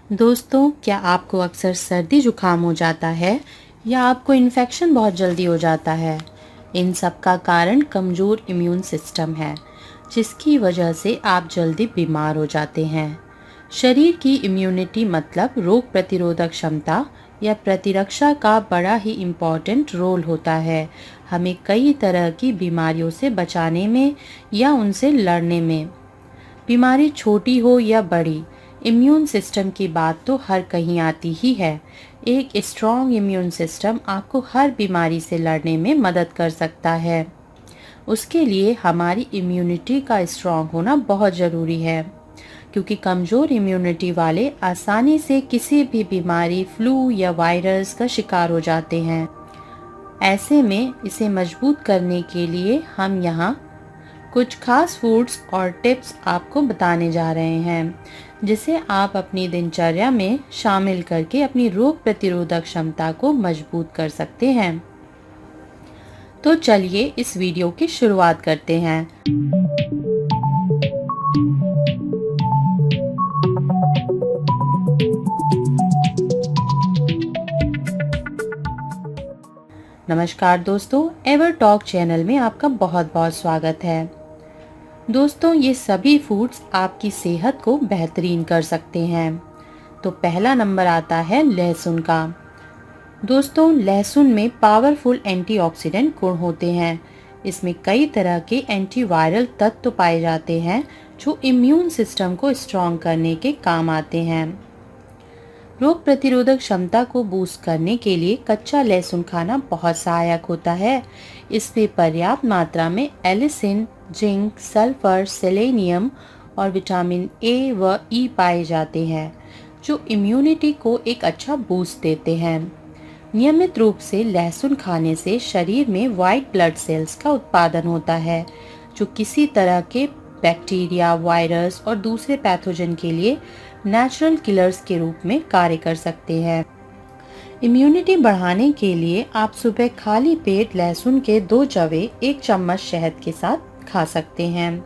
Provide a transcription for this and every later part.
दोस्तों, क्या आपको अक्सर सर्दी जुकाम हो जाता है या आपको इन्फेक्शन बहुत जल्दी हो जाता है? इन सब का कारण कमज़ोर इम्यून सिस्टम है, जिसकी वजह से आप जल्दी बीमार हो जाते हैं। शरीर की इम्यूनिटी मतलब रोग प्रतिरोधक क्षमता या प्रतिरक्षा का बड़ा ही इम्पॉर्टेंट रोल होता है, हमें कई तरह की बीमारियों से बचाने में या उनसे लड़ने में। बीमारी छोटी हो या बड़ी, इम्यून सिस्टम की बात तो हर कहीं आती ही है। एक स्ट्रॉन्ग इम्यून सिस्टम आपको हर बीमारी से लड़ने में मदद कर सकता है। उसके लिए हमारी इम्यूनिटी का स्ट्रॉन्ग होना बहुत ज़रूरी है, क्योंकि कमज़ोर इम्यूनिटी वाले आसानी से किसी भी बीमारी, फ्लू या वायरस का शिकार हो जाते हैं। ऐसे में इसे मजबूत करने के लिए हम यहाँ कुछ खास फूड्स और टिप्स आपको बताने जा रहे हैं, जिसे आप अपनी दिनचर्या में शामिल करके अपनी रोग प्रतिरोधक क्षमता को मजबूत कर सकते हैं। तो चलिए इस वीडियो की शुरुआत करते हैं। नमस्कार दोस्तों, एवर टॉक चैनल में आपका बहुत बहुत स्वागत है। दोस्तों, ये सभी फूड्स आपकी सेहत को बेहतरीन कर सकते हैं। तो पहला नंबर आता है लहसुन का। दोस्तों, लहसुन में पावरफुल एंटीऑक्सीडेंट गुण होते हैं। इसमें कई तरह के एंटीवायरल तत्व पाए जाते हैं जो इम्यून सिस्टम को स्ट्रॉन्ग करने के काम आते हैं। रोग प्रतिरोधक क्षमता को बूस्ट करने के लिए कच्चा लहसुन खाना बहुत सहायक होता है। इसमें पर्याप्त मात्रा में एलिसिन, जिंक, सल्फर, सेलेनियम और विटामिन ए व ई पाए जाते हैं, जो इम्यूनिटी को एक अच्छा बूस्ट देते हैं। नियमित रूप से लहसुन खाने से शरीर में वाइट ब्लड सेल्स का उत्पादन होता है, जो किसी तरह के बैक्टीरिया, वायरस और दूसरे पैथोजन के लिए नेचुरल किलर्स के रूप में कार्य कर सकते हैं। इम्यूनिटी बढ़ाने के लिए आप सुबह खाली पेट लहसुन के 2 जवे 1 चम्मच शहद के साथ खा सकते हैं।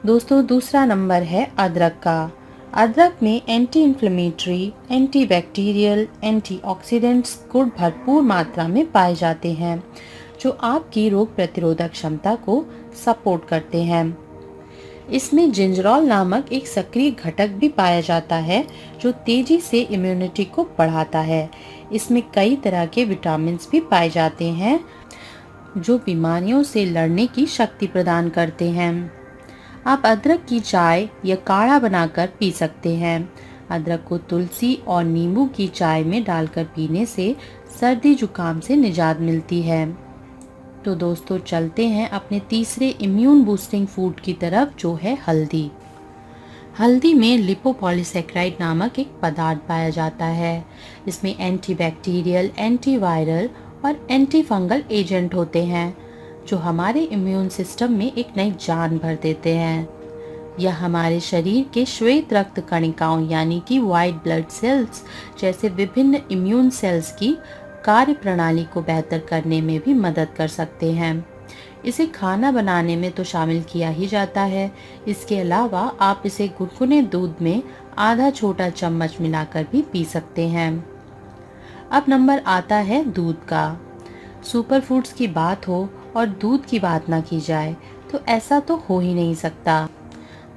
दोस्तों, दूसरा नंबर है अदरक का। अदरक में anti inflammatory, anti bacterial, antioxidants गुण भरपूर मात्रा में पाए जाते हैं, जो आपकी रोग प्रतिरोधक क्षमता को सपोर्ट करते हैं। इसमें जिंजरोल नामक एक सक्रिय घटक भी पाया जाता है, जो तेजी से इम्यूनिटी को बढ़ाता है। इसमें कई तरह के विटामिन्स भी पाए जाते हैं, जो बीमारियों से लड़ने की शक्ति प्रदान करते हैं। आप अदरक की चाय या काढ़ा बनाकर पी सकते हैं। अदरक को तुलसी और नींबू की चाय में डालकर पीने से सर्दी जुकाम से निजात मिलती है। तो दोस्तों, चलते हैं अपने तीसरे इम्यून बूस्टिंग फूड की तरफ, जो है हल्दी। हल्दी में लिपोपॉलीसैकेराइड नामक एक पदार्थ पाया जाता है। इसमें एंटीबैक्टीरियल, एंटीवायरल और एंटी फंगल एजेंट होते हैं, जो हमारे इम्यून सिस्टम में एक नई जान भर देते हैं। यह हमारे शरीर के श्वेत रक्त कणिकाओं यानी कि व्हाइट ब्लड सेल्स जैसे विभिन्न इम्यून सेल्स की कार्य प्रणाली को बेहतर करने में भी मदद कर सकते हैं। इसे खाना बनाने में तो शामिल किया ही जाता है। इसके अलावा आप इसे गुनगुने दूध में आधा छोटा चम्मच मिलाकर भी पी सकते हैं। अब नंबर आता है दूध का। सुपर फूड्स की बात हो और दूध की बात ना की जाए तो ऐसा तो हो ही नहीं सकता।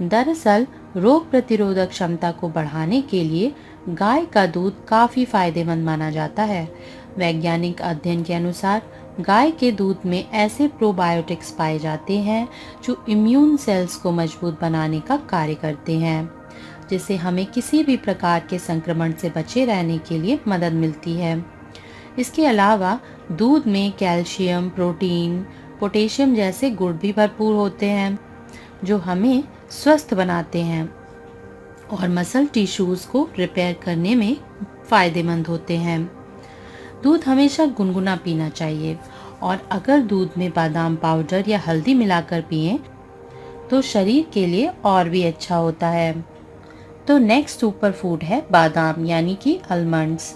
दरअसल रोग प्रतिरोधक क्षमता को बढ़ाने के लिए गाय का दूध काफी फायदेमंद माना जाता है। वैज्ञानिक अध्ययन के अनुसार गाय के दूध में ऐसे प्रोबायोटिक्स पाए जाते हैं जो इम्यून सेल्स को मजबूत बनाने का कार्य करते हैं, जिससे हमें किसी भी प्रकार के संक्रमण से बचे रहने के लिए मदद मिलती है। इसके अलावा दूध में कैल्शियम, प्रोटीन, पोटेशियम जैसे गुण भी भरपूर होते हैं, जो हमें स्वस्थ बनाते हैं और मसल टिश्यूज को रिपेयर करने में फायदेमंद होते हैं। दूध हमेशा गुनगुना पीना चाहिए और अगर दूध में बादाम पाउडर या हल्दी मिलाकर पिएं तो शरीर के लिए और भी अच्छा होता है। तो नेक्स्ट सुपर फूड है बादाम यानी कि आलमंड्स।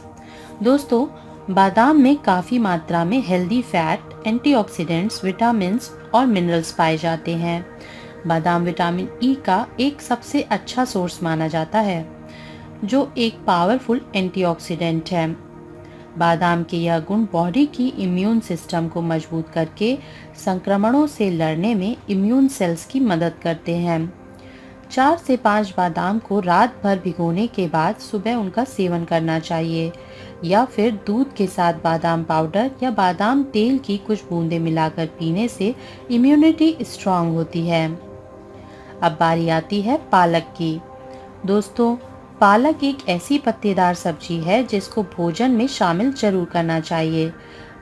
दोस्तों, बादाम में काफ़ी मात्रा में हेल्दी फैट, एंटीऑक्सीडेंट्स, विटामिन्स और मिनरल्स पाए जाते हैं। बादाम विटामिन ई का एक सबसे अच्छा सोर्स माना जाता है। जो एक पावरफुल एंटीऑक्सीडेंट है। बादाम के यह गुण बॉडी की इम्यून सिस्टम को मजबूत करके संक्रमणों से लड़ने में इम्यून सेल्स की मदद करते हैं। 4 से 5 बादाम को रात भर भिगोने के बाद सुबह उनका सेवन करना चाहिए, या फिर दूध के साथ बादाम पाउडर या बादाम तेल की कुछ बूंदें मिलाकर पीने से इम्यूनिटी स्ट्रांग होती है। अब बारी आती है पालक की। दोस्तों, पालक एक ऐसी पत्तेदार सब्जी है जिसको भोजन में शामिल जरूर करना चाहिए।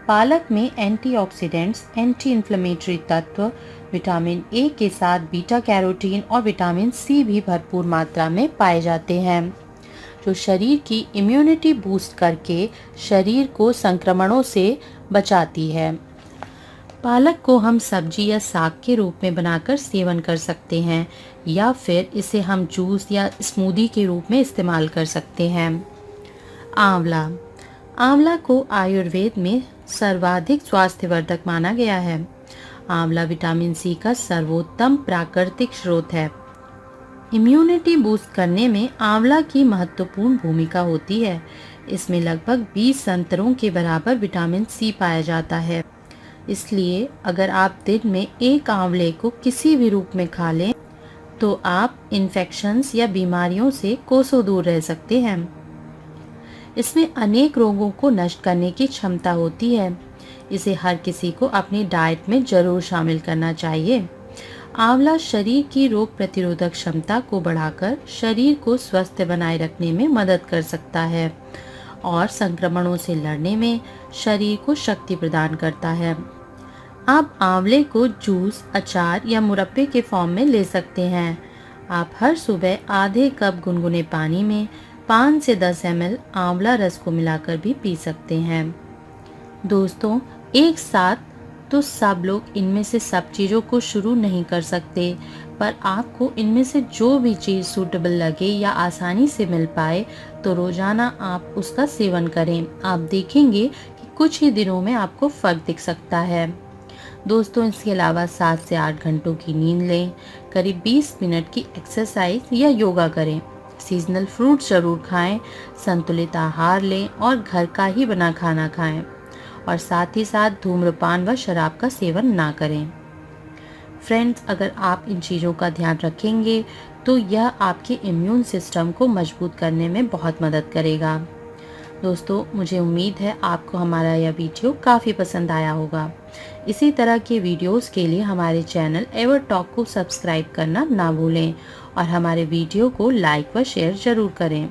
पालक में एंटीऑक्सीडेंट्स, एंटी इन्फ्लेमेटरी तत्व, विटामिन ए के साथ बीटा कैरोटीन और विटामिन सी भी भरपूर मात्रा में पाए जाते हैं, जो शरीर की इम्यूनिटी बूस्ट करके शरीर को संक्रमणों से बचाती है। पालक को हम सब्जी या साग के रूप में बनाकर सेवन कर सकते हैं, या फिर इसे हम जूस या स्मूदी के रूप में इस्तेमाल कर सकते हैं। आंवला। आंवला को आयुर्वेद में सर्वाधिक स्वास्थ्यवर्धक माना गया है। आंवला विटामिन सी का सर्वोत्तम प्राकृतिक स्रोत है। इम्यूनिटी बूस्ट करने में आंवला की महत्वपूर्ण भूमिका होती है। इसमें लगभग 20 संतरों के बराबर विटामिन सी पाया जाता है। इसलिए अगर आप दिन में एक आंवले को किसी भी रूप में खा लें तो आप इन्फेक्शंस या बीमारियों से कोसों दूर रह सकते हैं। इसमें अनेक रोगों को नष्ट करने की क्षमता होती है। इसे हर किसी को अपनी डाइट में जरूर शामिल करना चाहिए। आंवला शरीर की रोग प्रतिरोधक क्षमता को बढ़ाकर शरीर को स्वस्थ बनाए रखने में मदद कर सकता है और संक्रमणों से लड़ने में शरीर को शक्ति प्रदान करता है। आप आंवले को जूस, अचार या मुरब्बे के फॉर्म में ले सकते हैं। आप हर सुबह आधे कप गुनगुने पानी में 5 से 10 ml आंवला रस को मिलाकर भी पी सकते हैं। दोस्तों, एक साथ तो सब लोग इनमें से सब चीज़ों को शुरू नहीं कर सकते, पर आपको इनमें से जो भी चीज़ सूटेबल लगे या आसानी से मिल पाए तो रोजाना आप उसका सेवन करें। आप देखेंगे कि कुछ ही दिनों में आपको फर्क दिख सकता है। दोस्तों, इसके अलावा 7 से 8 घंटों की नींद लें, करीब 20 मिनट की एक्सरसाइज या योगा करें, सीजनल फ्रूट्स जरूर खाएं, संतुलित आहार लें और घर का ही बना खाना खाएं, और साथ ही साथ धूम्रपान व शराब का सेवन ना करें। फ्रेंड्स, अगर आप इन चीज़ों का ध्यान रखेंगे तो यह आपके इम्यून सिस्टम को मजबूत करने में बहुत मदद करेगा। दोस्तों, मुझे उम्मीद है आपको हमारा यह वीडियो काफ़ी पसंद आया होगा। इसी तरह के वीडियोस के लिए हमारे चैनल एवर टॉक को सब्सक्राइब करना ना भूलें और हमारे वीडियो को लाइक व शेयर ज़रूर करें।